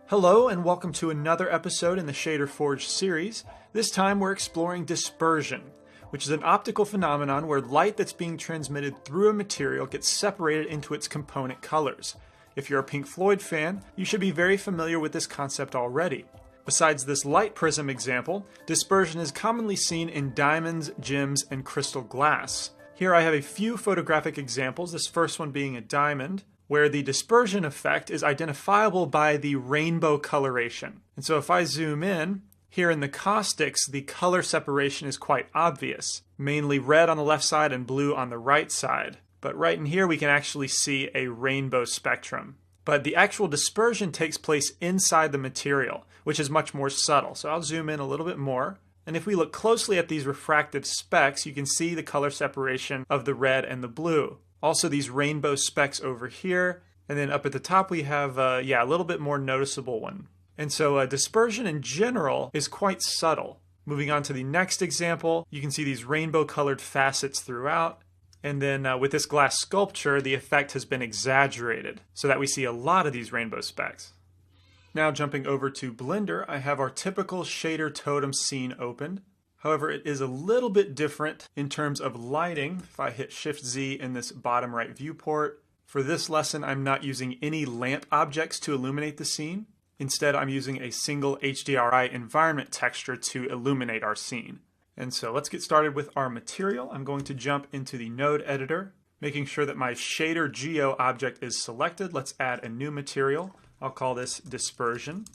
Hello and welcome to another episode in the Shaderforge series. This time we're exploring dispersion, which is an optical phenomenon where light that's being transmitted through a material gets separated into its component colors. If you're a Pink Floyd fan, you should be very familiar with this concept already. Besides this light prism example, dispersion is commonly seen in diamonds, gems, and crystal glass. Here I have a few photographic examples, this first one being a diamond, where the dispersion effect is identifiable by the rainbow coloration. And so if I zoom in, here in the caustics, the color separation is quite obvious, mainly red on the left side and blue on the right side. But right in here we can actually see a rainbow spectrum. But the actual dispersion takes place inside the material, which is much more subtle. So I'll zoom in a little bit more. And if we look closely at these refractive specks, you can see the color separation of the red and the blue. Also these rainbow specks over here, and then up at the top we have a little bit more noticeable one. And so dispersion in general is quite subtle. Moving on to the next example, you can see these rainbow colored facets throughout. And then with this glass sculpture, the effect has been exaggerated so that we see a lot of these rainbow specks. Now jumping over to Blender, I have our typical shader totem scene opened. However, it is a little bit different in terms of lighting. If I hit Shift-Z in this bottom right viewport, for this lesson I'm not using any lamp objects to illuminate the scene. Instead, I'm using a single HDRI environment texture to illuminate our scene. And so let's get started with our material. I'm going to jump into the node editor, making sure that my shader geo object is selected. Let's add a new material. I'll call this dispersion.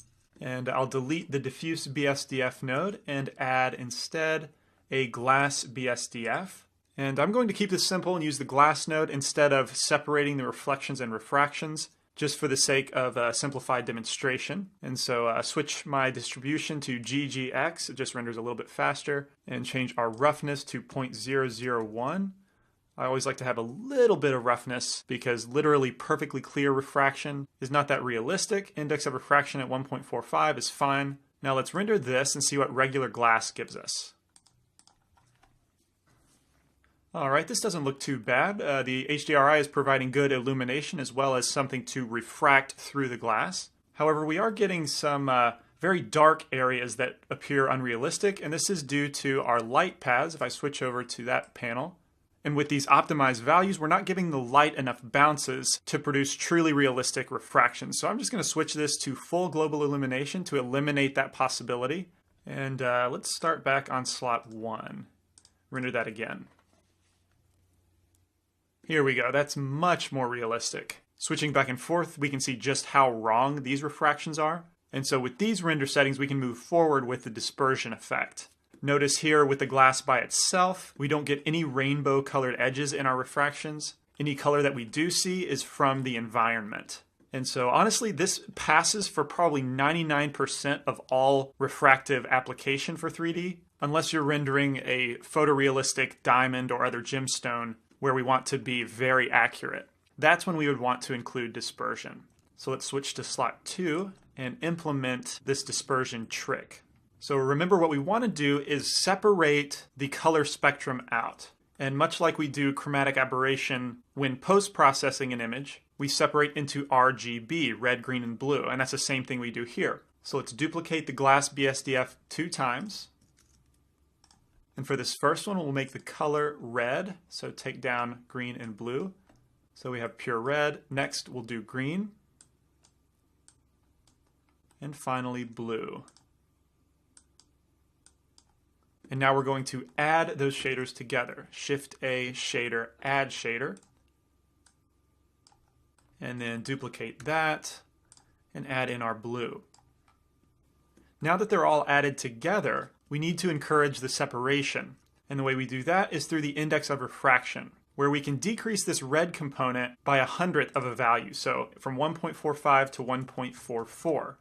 And I'll delete the diffuse BSDF node and add instead a glass BSDF. And I'm going to keep this simple and use the glass node instead of separating the reflections and refractions, just for the sake of a simplified demonstration. And so switch my distribution to GGX, it just renders a little bit faster, and change our roughness to 0.001. I always like to have a little bit of roughness because literally perfectly clear refraction is not that realistic. Index of refraction at 1.45 is fine. Now let's render this and see what regular glass gives us. Alright, this doesn't look too bad. The HDRI is providing good illumination as well as something to refract through the glass. However, we are getting some very dark areas that appear unrealistic, and this is due to our light paths. If I switch over to that panel, and with these optimized values, we're not giving the light enough bounces to produce truly realistic refraction. So I'm just going to switch this to full global illumination to eliminate that possibility. And let's start back on slot 1. Render that again. Here we go. That's much more realistic. Switching back and forth, we can see just how wrong these refractions are. And so with these render settings, we can move forward with the dispersion effect. Notice here with the glass by itself, we don't get any rainbow colored edges in our refractions. Any color that we do see is from the environment. And so honestly, this passes for probably 99% of all refractive application for 3D, unless you're rendering a photorealistic diamond or other gemstone where we want to be very accurate. That's when we would want to include dispersion. So let's switch to slot 2 and implement this dispersion trick. So remember, what we want to do is separate the color spectrum out. And much like we do chromatic aberration when post-processing an image, we separate into RGB, red, green, and blue. And that's the same thing we do here. So let's duplicate the glass BSDF 2 times. And for this first one, we'll make the color red. So take down green and blue. So we have pure red. Next, we'll do green. And finally, blue. And now we're going to add those shaders together. Shift-A, shader, add shader. And then duplicate that and add in our blue. Now that they're all added together, we need to encourage the separation. And the way we do that is through the index of refraction, where we can decrease this red component by 100th of a value. So from 1.45 to 1.44.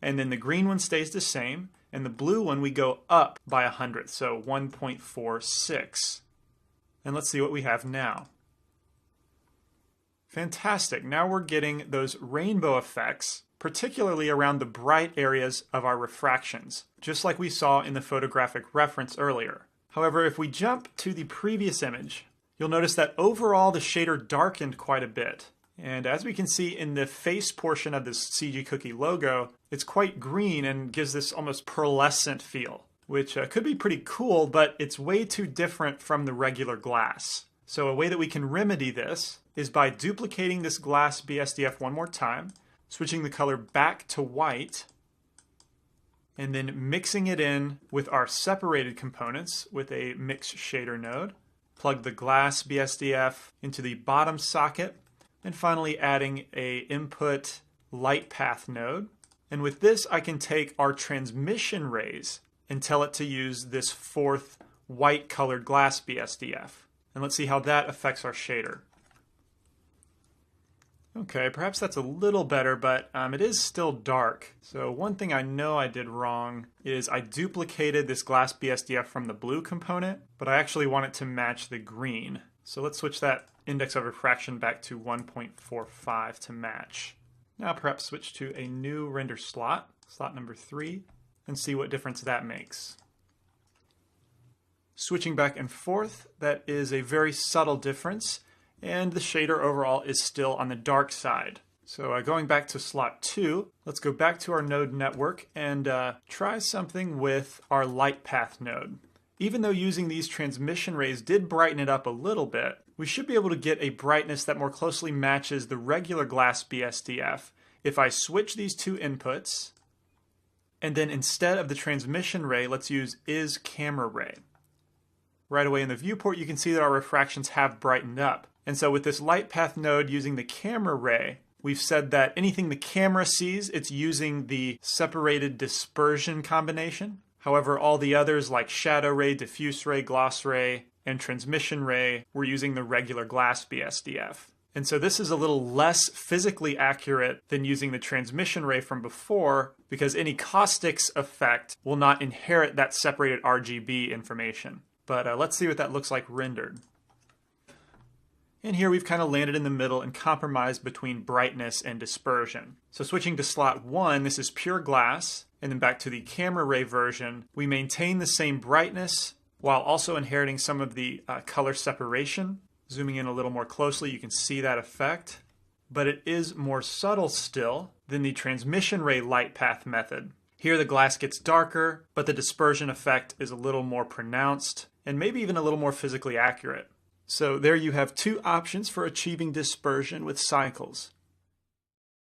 And then the green one stays the same. And the blue one, we go up by 100th, so 1.46. And let's see what we have now. Fantastic. Now we're getting those rainbow effects, particularly around the bright areas of our refractions, just like we saw in the photographic reference earlier. However, if we jump to the previous image, you'll notice that overall the shader darkened quite a bit. And as we can see in the face portion of this CG Cookie logo, it's quite green and gives this almost pearlescent feel, which could be pretty cool, but it's way too different from the regular glass. So a way that we can remedy this is by duplicating this glass BSDF one more time, switching the color back to white, and then mixing it in with our separated components with a mix shader node. Plug the glass BSDF into the bottom socket, and finally adding a input light path node. And with this, I can take our transmission rays and tell it to use this fourth white colored glass BSDF. And let's see how that affects our shader. Okay, perhaps that's a little better, but it is still dark. So one thing I know I did wrong is I duplicated this glass BSDF from the blue component, but I actually want it to match the green. So let's switch that index of refraction back to 1.45 to match. Now perhaps switch to a new render slot, slot number 3, and see what difference that makes. Switching back and forth, that is a very subtle difference, and the shader overall is still on the dark side. So going back to slot 2, let's go back to our node network and try something with our light path node. Even though using these transmission rays did brighten it up a little bit, we should be able to get a brightness that more closely matches the regular glass BSDF if I switch these two inputs, and then instead of the transmission ray, let's use is camera ray. Right away in the viewport, you can see that our refractions have brightened up. And so with this light path node using the camera ray, we've said that anything the camera sees, it's using the separated dispersion combination. However, all the others like shadow ray, diffuse ray, gloss ray, and transmission ray, we're using the regular glass BSDF. And so this is a little less physically accurate than using the transmission ray from before, because any caustics effect will not inherit that separated RGB information. But let's see what that looks like rendered. And here we've kind of landed in the middle and compromised between brightness and dispersion. So switching to slot 1, this is pure glass, and then back to the camera ray version, we maintain the same brightness while also inheriting some of the color separation. Zooming in a little more closely, you can see that effect. But it is more subtle still than the transmission ray light path method. Here the glass gets darker, but the dispersion effect is a little more pronounced, and maybe even a little more physically accurate. So there you have two options for achieving dispersion with cycles.